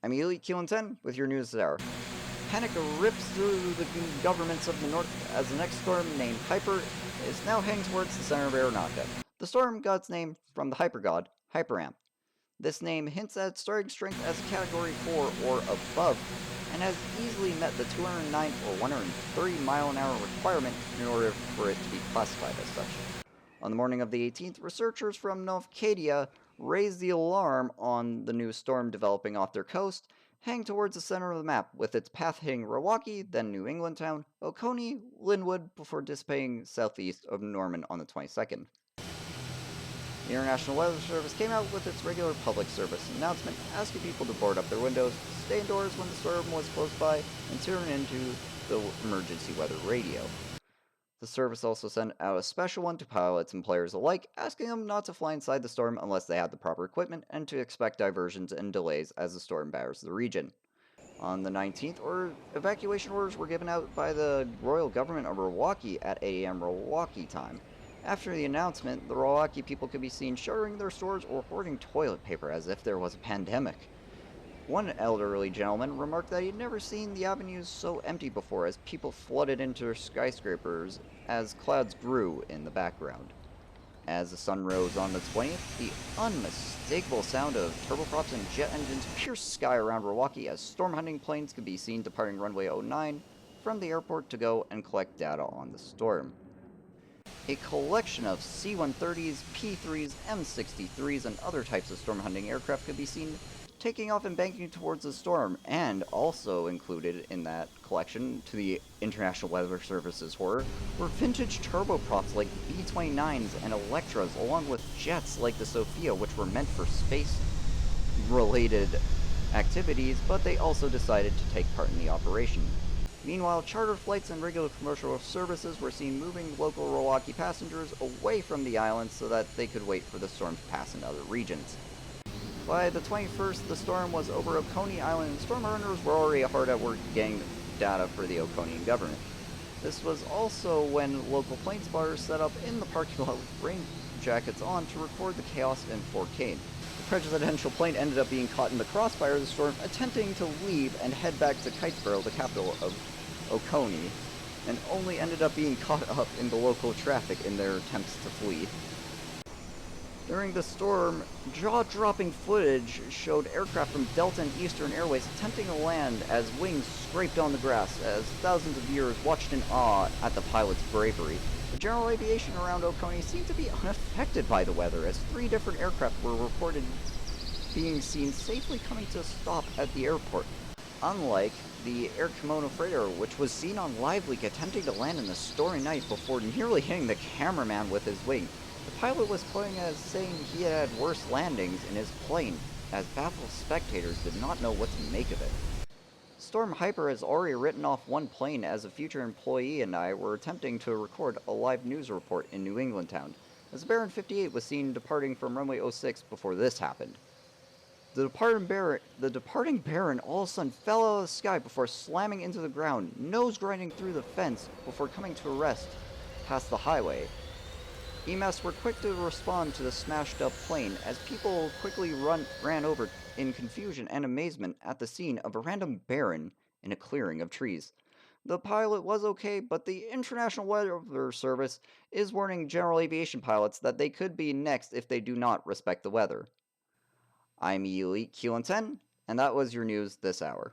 I'm Elite Keelan 10 with your news this hour. Panic rips through the governments of the north as the next storm, named Hyper, is now heading towards the center of Aeronautica. The storm got its name from the hyper god, Hyperamp. This name hints at starting strength as a Category 4 or above, and has easily met the 209 or 130 mile an hour requirement in order for it to be classified as such. On the morning of the 18th, researchers from Novcadia raised the alarm on the new storm developing off their coast, heading towards the center of the map, with its path hitting Milwaukee, then New England Town, Oconee, Linwood, before dissipating southeast of Norman on the 22nd. The International Weather Service came out with its regular public service announcement asking people to board up their windows, stay indoors when the storm was close by, and tune into the emergency weather radio. The service also sent out a special one to pilots and players alike, asking them not to fly inside the storm unless they had the proper equipment and to expect diversions and delays as the storm batters the region. On the 19th, evacuation orders were given out by the Royal Government of Milwaukee at 8 a.m. Milwaukee time. After the announcement, the Milwaukee people could be seen shuttering their stores or hoarding toilet paper as if there was a pandemic. One elderly gentleman remarked that he'd never seen the avenues so empty before as people flooded into their skyscrapers as clouds grew in the background. As the sun rose on the 20th, the unmistakable sound of turboprops and jet engines pierced sky around Milwaukee as storm hunting planes could be seen departing runway 09 from the airport to go and collect data on the storm. A collection of C-130s, P-3s, M-63s, and other types of storm hunting aircraft could be seen taking off and banking towards the storm, and also included in that collection, to the International Weather Service's horror, were vintage turboprops like B-29s and Electras, along with jets like the Sophia, which were meant for space-related activities, but they also decided to take part in the operation. Meanwhile, charter flights and regular commercial services were seen moving local Milwaukee passengers away from the island so that they could wait for the storm to pass in other regions. By the 21st, the storm was over Oconee Island, and storm hunters were already hard at work getting data for the Oconeean government. This was also when local plane spotters set up in the parking lot with rain jackets on to record the chaos in 4K. The presidential plane ended up being caught in the crossfire of the storm, attempting to leave and head back to Kitesboro, the capital of Oconee, and only ended up being caught up in the local traffic in their attempts to flee. During the storm, jaw-dropping footage showed aircraft from Delta and Eastern Airways attempting to land as wings scraped on the grass as thousands of viewers watched in awe at the pilot's bravery. The general aviation around Oconee seemed to be unaffected by the weather, as 3 different aircraft were reported being seen safely coming to a stop at the airport, unlike the Air Kimono freighter, which was seen on live leak attempting to land in the stormy night before nearly hitting the cameraman with his wing. The pilot was quoted as saying he had had worse landings in his plane, as baffled spectators did not know what to make of it. Storm Hyper has already written off one plane as a future employee and I were attempting to record a live news report in New England Town, as the Baron 58 was seen departing from runway 06 before this happened. The departing Baron all of a sudden fell out of the sky before slamming into the ground, nose grinding through the fence before coming to a rest past the highway. EMS were quick to respond to the smashed-up plane as people quickly ran over in confusion and amazement at the scene of a random Baron in a clearing of trees. The pilot was okay, but the International Weather Service is warning general aviation pilots that they could be next if they do not respect the weather. I'm Elite Q10, and that was your news this hour.